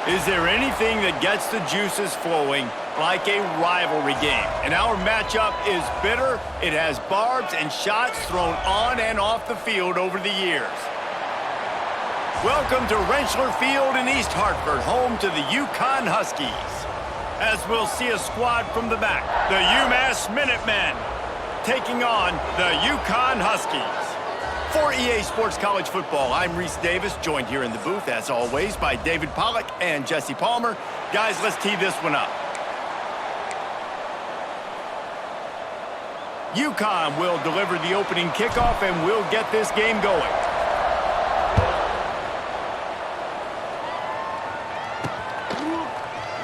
Is there anything that gets the juices flowing like a rivalry game? And our matchup is bitter. It has barbs and shots thrown on and off the field over the years. Welcome to Rentschler Field in East Hartford, home to the UConn Huskies. As we'll see a squad from the back, the UMass Minutemen taking on the UConn Huskies. For EA Sports College Football, I'm Reese Davis, joined here in the booth, as always, by David Pollack and Jesse Palmer. Guys, let's tee this one up. UConn will deliver the opening kickoff, and we'll get this game going.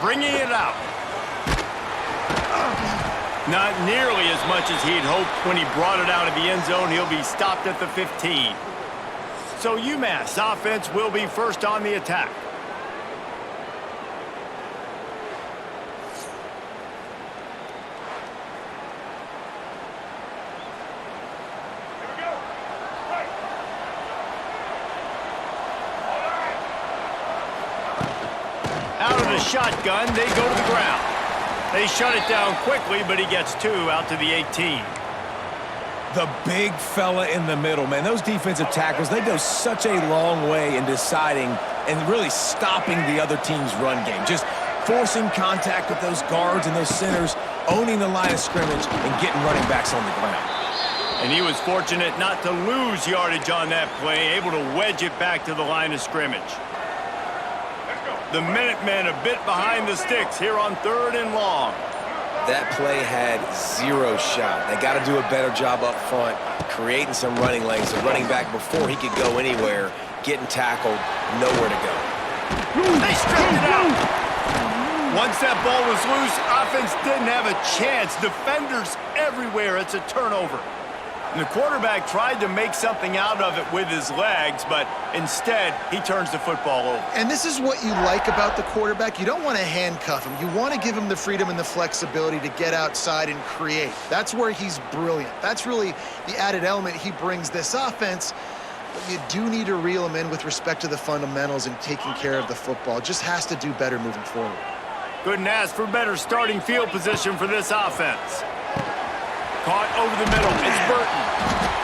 Bringing it out. Not nearly as much as he'd hoped when he brought it out of the end zone. He'll be stopped at the 15. So UMass offense will be first on the attack. Out of the shotgun, they go to the ground. They shut it down quickly, but he gets two out to the 18. The big fella in the middle, man. Those defensive tackles, they go such a long way in deciding and really stopping the other team's run game. Just forcing contact with those guards and those centers, owning the line of scrimmage, and getting running backs on the ground. And he was fortunate not to lose yardage on that play, able to wedge it back to the line of scrimmage. The Minutemen a bit behind the sticks here on 3rd and long. That play had zero shot. They got to do a better job up front, creating some running lanes. The running back, before he could go anywhere, getting tackled, nowhere to go. They stripped it out. Once that ball was loose, offense didn't have a chance. Defenders everywhere. It's a turnover. And the quarterback tried to make something out of it with his legs, but instead, he turns the football over. And this is what you like about the quarterback. You don't want to handcuff him. You want to give him the freedom and the flexibility to get outside and create. That's where he's brilliant. That's really the added element he brings this offense. But you do need to reel him in with respect to the fundamentals and taking care of the football. Just has to do better moving forward. Couldn't ask for better starting field position for this offense. Caught over the middle. It's Burton.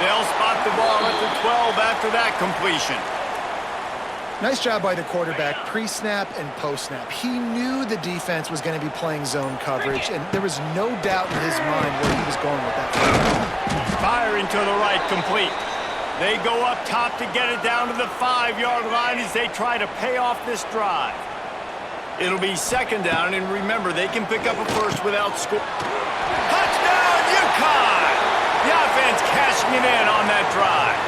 They'll spot the ball at the 12 after that completion. Nice job by the quarterback, pre-snap and post-snap. He knew the defense was going to be playing zone coverage, and there was no doubt in his mind where he was going with that. Firing to the right, complete. They go up top to get it down to the 5-yard line as they try to pay off this drive. It'll be 2nd down, and remember, they can pick up a first without score. Touchdown, UConn! The offense cashing it in on that drive.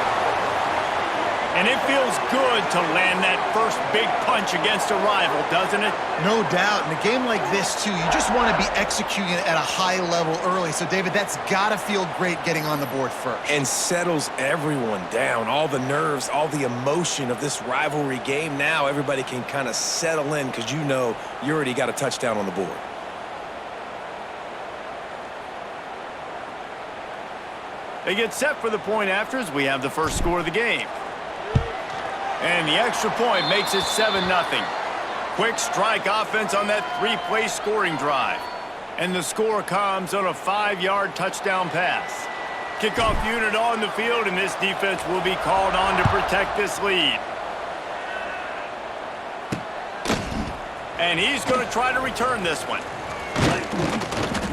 And it feels good to land that first big punch against a rival, doesn't it? No doubt. In a game like this, too, you just want to be executing at a high level early. So, David, that's got to feel great getting on the board first. And settles everyone down. All the nerves, all the emotion of this rivalry game. Now everybody can kind of settle in because you know you already got a touchdown on the board. They get set for the point after as we have the first score of the game. And the extra point makes it 7-0. Quick strike offense on that 3-play scoring drive. And the score comes on a 5-yard touchdown pass. Kickoff unit on the field, and this defense will be called on to protect this lead. And he's going to try to return this one.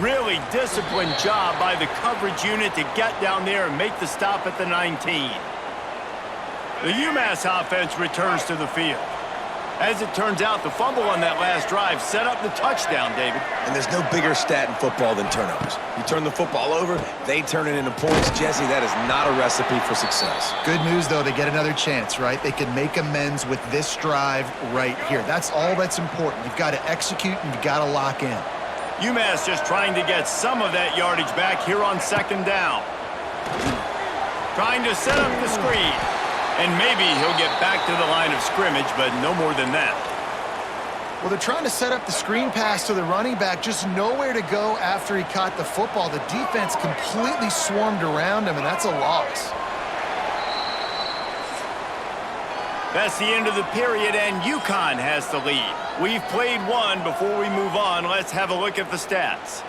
Really disciplined job by the coverage unit to get down there and make the stop at the 19. The UMass offense returns to the field. As it turns out, the fumble on that last drive set up the touchdown, David. And there's no bigger stat in football than turnovers. You turn the football over, they turn it into points. Jesse, that is not a recipe for success. Good news, though, they get another chance, right? They can make amends with this drive right here. That's all that's important. You've got to execute and you've got to lock in. UMass just trying to get some of that yardage back here on 2nd down. Trying to set up the screen. And maybe he'll get back to the line of scrimmage, but no more than that. Well, they're trying to set up the screen pass to the running back, just nowhere to go after he caught the football. The defense completely swarmed around him, and that's a loss. That's the end of the period, and UConn has the lead. We've played one. Before we move on, let's have a look at the stats.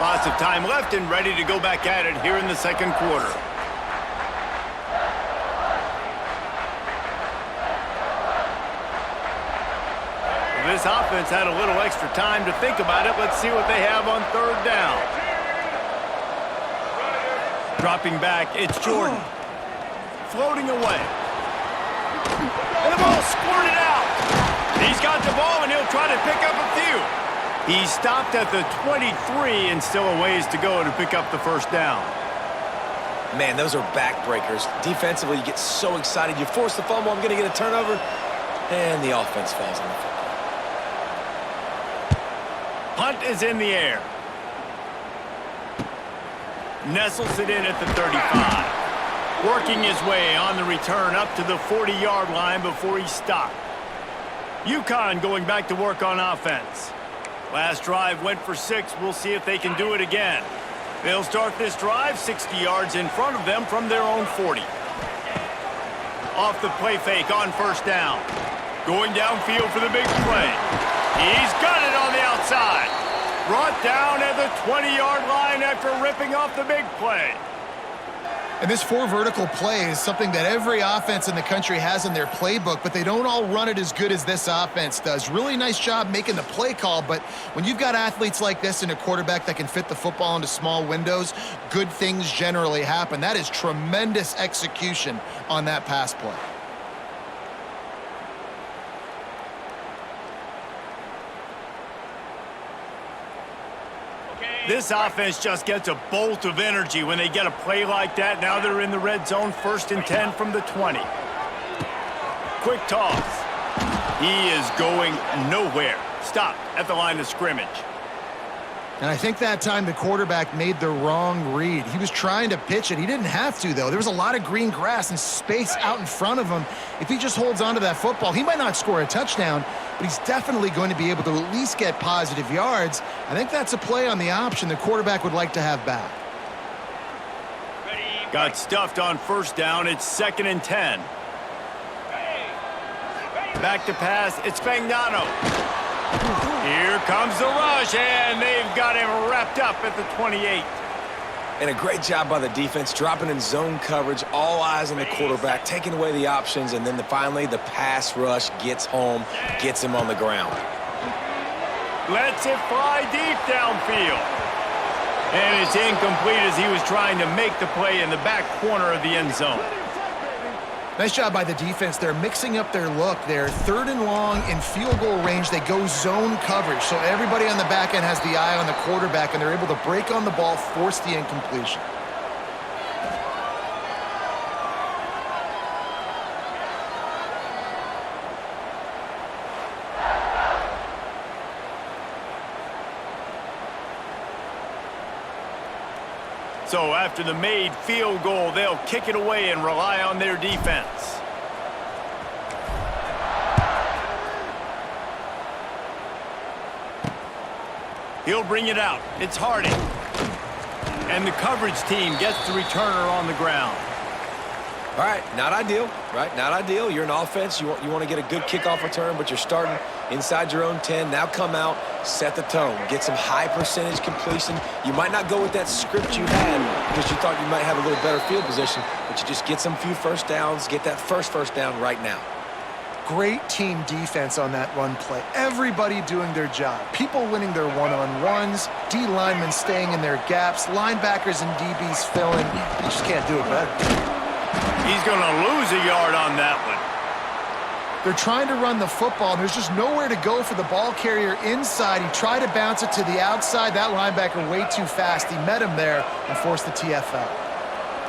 Lots of time left and ready to go back at it here in the second quarter. This offense had a little extra time to think about it. Let's see what they have on third down. Dropping back, it's Jordan. Floating away. And the ball squirted out. He's got the ball, and he'll try to pick up a few. He stopped at the 23 and still a ways to go to pick up the first down. Man, those are backbreakers. Defensively, you get so excited. You force the fumble, I'm going to get a turnover, and the offense falls on the football. Punt is in the air. Nestles it in at the 35. Working his way on the return up to the 40-yard line before he stopped. UConn going back to work on offense. Last drive went for 6. We'll see if they can do it again. They'll start this drive 60 yards in front of them from their own 40. Off the play fake on first down. Going downfield for the big play. He's got it on the outside. Brought down at the 20-yard line after ripping off the big play. And this 4 vertical play is something that every offense in the country has in their playbook, but they don't all run it as good as this offense does. Really nice job making the play call, but when you've got athletes like this and a quarterback that can fit the football into small windows, good things generally happen. That is tremendous execution on that pass play. This offense just gets a bolt of energy when they get a play like that. Now they're in the red zone, 1st and 10 from the 20. Quick toss. He is going nowhere. Stopped at the line of scrimmage. And I think that time the quarterback made the wrong read. He was trying to pitch it. He didn't have to, though. There was a lot of green grass and space out in front of him. If he just holds on to that football, he might not score a touchdown, but he's definitely going to be able to at least get positive yards. I think that's a play on the option the quarterback would like to have back. Got stuffed on first down. It's 2nd and 10. Back to pass. It's Fagnano. Here comes the rush, and they've got him wrapped up at the 28. And a great job by the defense, dropping in zone coverage, all eyes on the quarterback, taking away the options, and then finally the pass rush gets home, gets him on the ground. Lets it fly deep downfield. And it's incomplete as he was trying to make the play in the back corner of the end zone. Nice job by the defense. They're mixing up their look. They're 3rd and long in field goal range. They go zone coverage. So everybody on the back end has the eye on the quarterback, and they're able to break on the ball, force the incompletion. So after the made field goal, they'll kick it away and rely on their defense. He'll bring it out. It's Harding. And the coverage team gets the returner on the ground. All right, not ideal, right? Not ideal. You're an offense. You want to get a good kickoff return, but you're starting inside your own 10. Now come out, set the tone, get some high percentage completion. You might not go with that script you had because you thought you might have a little better field position, but you just get some few first downs, get that first down right now. Great team defense on that run play. Everybody doing their job. People winning their one-on-ones, D linemen staying in their gaps, linebackers and DBs filling. You just can't do it better. He's going to lose a yard on that one. They're trying to run the football, and there's just nowhere to go for the ball carrier inside. He tried to bounce it to the outside. That linebacker way too fast. He met him there and forced the TFL.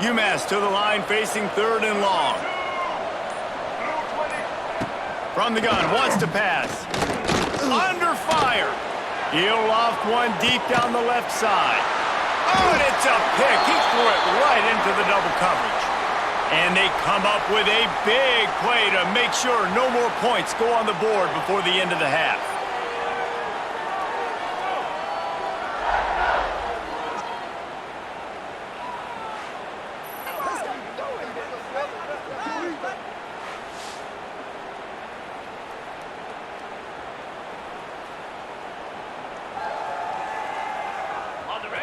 UMass to the line facing 3rd and long. From the gun, wants to pass. Under fire. He'll loft one deep down the left side. Oh, and it's a pick. He threw it right into the double coverage. And they come up with a big play to make sure no more points go on the board before the end of the half.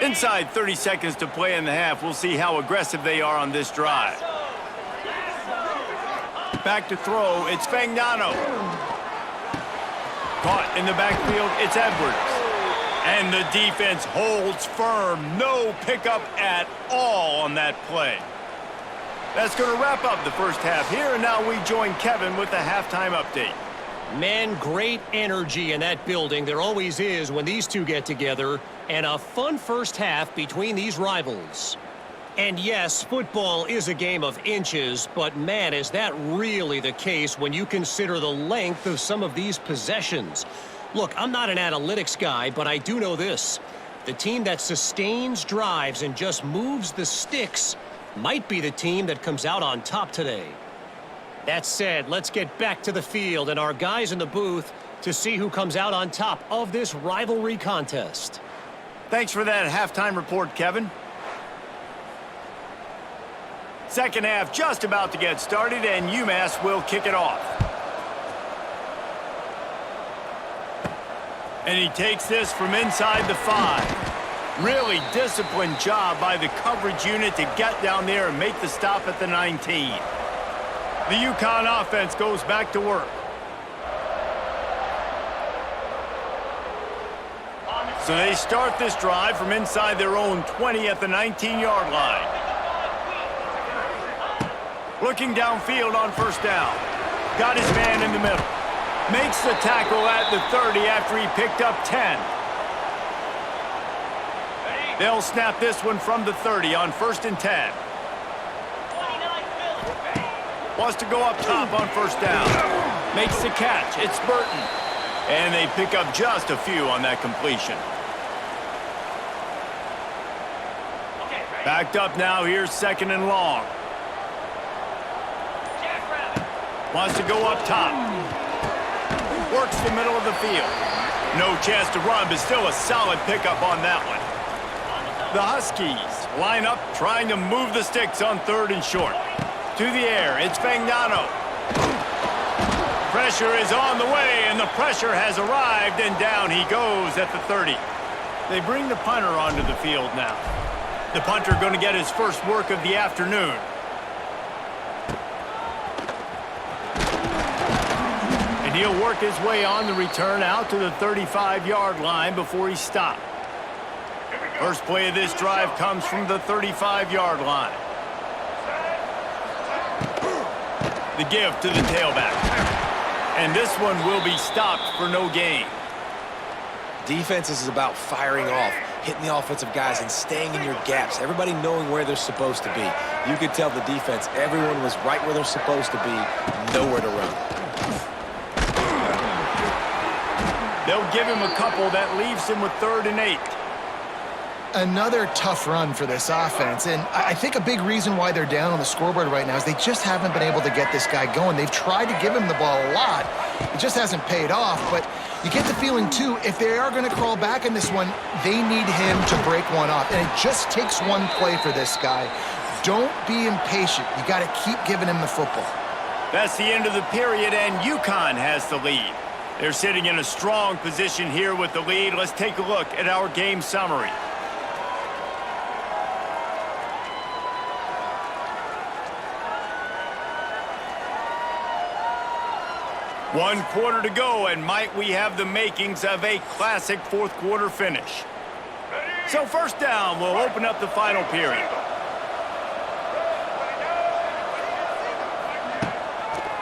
Inside 30 seconds to play in the half. We'll see how aggressive they are on this drive. Back to throw, it's Fagnano. Caught in the backfield, it's Edwards. And the defense holds firm. No pickup at all on that play. That's going to wrap up the first half here, and now we join Kevin with the halftime update. Man, great energy in that building. There always is when these two get together, and a fun first half between these rivals. And yes, football is a game of inches, but man, is that really the case when you consider the length of some of these possessions. Look, I'm not an analytics guy, but I do know this. The team that sustains drives and just moves the sticks might be the team that comes out on top today. That said, let's get back to the field and our guys in the booth to see who comes out on top of this rivalry contest. Thanks for that halftime report, Kevin. Second half just about to get started, and UMass will kick it off. And he takes this from inside the 5. Really disciplined job by the coverage unit to get down there and make the stop at the 19. The UConn offense goes back to work. So they start this drive from inside their own 20 at the 19-yard line. Looking downfield on first down. Got his man in the middle. Makes the tackle at the 30 after he picked up 10. They'll snap this one from the 30 on 1st and 10. Wants to go up top on first down. Makes the catch. It's Burton. And they pick up just a few on that completion. Backed up now. Here's 2nd and long. Wants to go up top. Works the middle of the field. No chance to run, but still a solid pickup on that one. The Huskies line up, trying to move the sticks on 3rd and short. To the air, it's Fagnano. Pressure is on the way, and the pressure has arrived, and down he goes at the 30. They bring the punter onto the field now. The punter going to get his first work of the afternoon. And he'll work his way on the return out to the 35-yard line before he stopped. First play of this drive comes from the 35-yard line. The give to the tailback. And this one will be stopped for no gain. Defense is about firing off, hitting the offensive guys and staying in your gaps. Everybody knowing where they're supposed to be. You could tell the defense, everyone was right where they're supposed to be, nowhere to run. They'll give him a couple. That leaves him with 3rd and 8. Another tough run for this offense, and I think a big reason why they're down on the scoreboard right now is they just haven't been able to get this guy going. They've tried to give him the ball a lot. It just hasn't paid off, but you get the feeling, too, if they are going to crawl back in this one, they need him to break one off, and it just takes one play for this guy. Don't be impatient. You got to keep giving him the football. That's the end of the period, and UConn has the lead. They're sitting in a strong position here with the lead. Let's take a look at our game summary. One quarter to go, and might we have the makings of a classic 4th quarter finish. So first down, we'll open up the final period.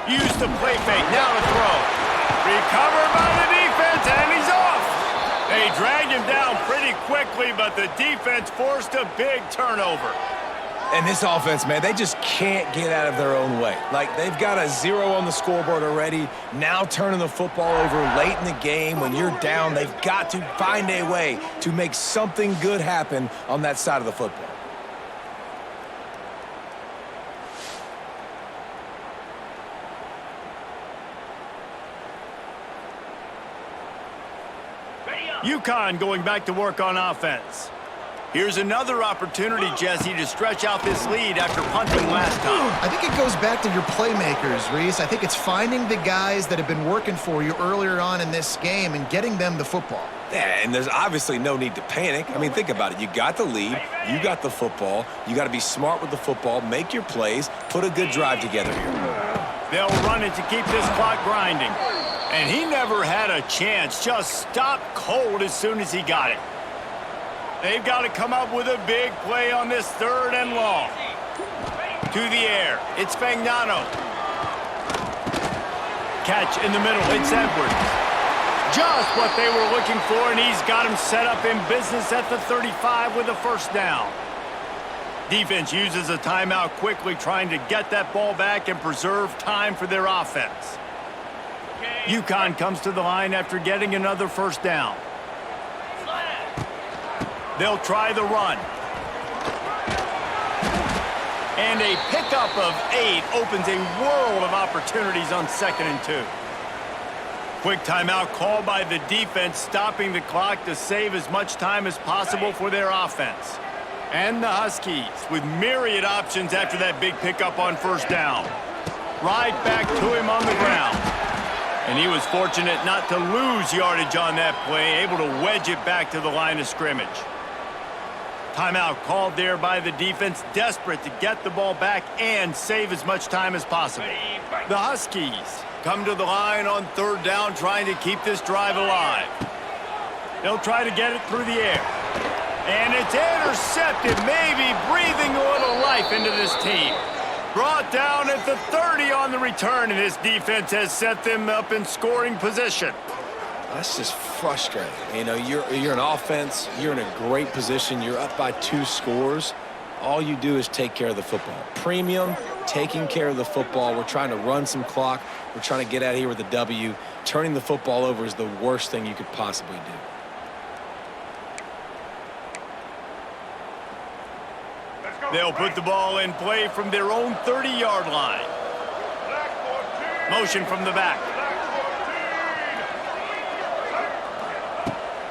Use the play fake, now to throw. Recovered by the defense, and he's off. They dragged him down pretty quickly, but the defense forced a big turnover. And this offense, man, they just can't get out of their own way. Like, they've got a 0 on the scoreboard already. Now turning the football over late in the game when you're down, they've got to find a way to make something good happen on that side of the football. UConn going back to work on offense. Here's another opportunity, Jesse, to stretch out this lead after punting last time. I think it goes back to your playmakers, Reese. I think it's finding the guys that have been working for you earlier on in this game and getting them the football. Yeah, and there's obviously no need to panic. I mean, think about it. You got the lead. You got the football. You got to be smart with the football, make your plays, put a good drive together here. They'll run it to keep this clock grinding. And he never had a chance. Just stopped cold as soon as he got it. They've got to come up with a big play on this 3rd and long. To the air. It's Fagnano. Catch in the middle. It's Edwards. Just what they were looking for, and he's got him set up in business at the 35 with a first down. Defense uses a timeout quickly, trying to get that ball back and preserve time for their offense. UConn comes to the line after getting another first down. They'll try the run. And a pickup of 8 opens a world of opportunities on 2nd and 2. Quick timeout called by the defense, stopping the clock to save as much time as possible for their offense. And the Huskies with myriad options after that big pickup on first down. Right back to him on the ground. And he was fortunate not to lose yardage on that play, able to wedge it back to the line of scrimmage. Timeout called there by the defense, desperate to get the ball back and save as much time as possible. The Huskies come to the line on 3rd down, trying to keep this drive alive. They'll try to get it through the air. And it's intercepted, maybe breathing a little life into this team. Brought down at the 30 on the return, and this defense has set them up in scoring position. That's just frustrating. You know, you're an offense. You're in a great position. You're up by 2 scores. All you do is take care of the football. Premium, taking care of the football. We're trying to run some clock. We're trying to get out of here with a W. Turning the football over is the worst thing you could possibly do. They'll put the ball in play from their own 30-yard line. Motion from the back.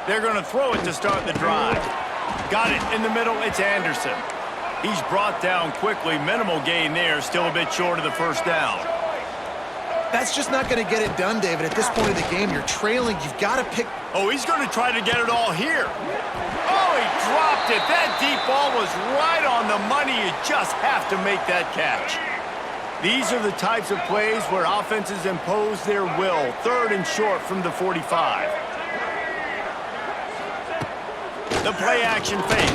They're going to throw it to start the drive. Got it in the middle. It's Anderson. He's brought down quickly. Minimal gain there. Still a bit short of the first down. That's just not going to get it done, David. At this point of the game, you're trailing. You've got to pick. Oh, he's going to try to get it all here. Oh, he dropped it. That deep ball was right on the money. You just have to make that catch. These are the types of plays where offenses impose their will. 3rd and short from the 45. The play-action fake.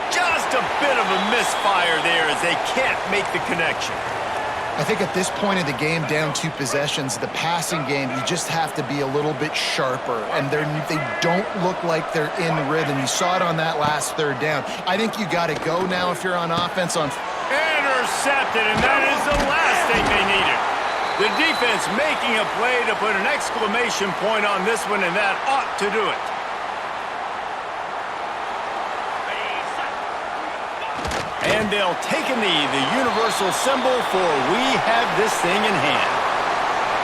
Just a bit of a misfire there as they can't make the connection. I think at this point of the game, down 2 possessions, the passing game, you just have to be a little bit sharper. And they don't look like they're in rhythm. You saw it on that last 3rd down. I think you got to go now if you're on offense. Intercepted, and that is the last thing they needed. The defense making a play to put an exclamation point on this one, and that ought to do it. And they'll take a knee, the universal symbol for we have this thing in hand.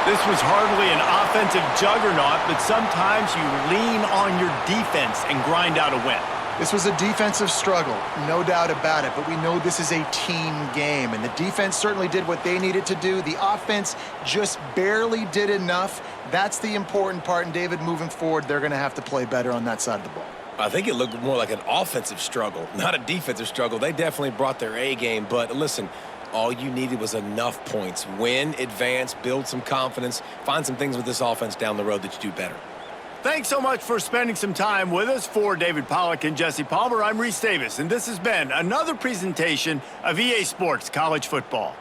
This was hardly an offensive juggernaut, but sometimes you lean on your defense and grind out a win. This was a defensive struggle, no doubt about it, but we know this is a team game, and the defense certainly did what they needed to do. The offense just barely did enough. That's the important part, and David, moving forward, they're going to have to play better on that side of the ball. I think it looked more like an offensive struggle, not a defensive struggle. They definitely brought their A game, but listen, all you needed was enough points. Win, advance, build some confidence, find some things with this offense down the road that you do better. Thanks so much for spending some time with us. For David Pollack and Jesse Palmer, I'm Reese Davis, and this has been another presentation of EA Sports College Football.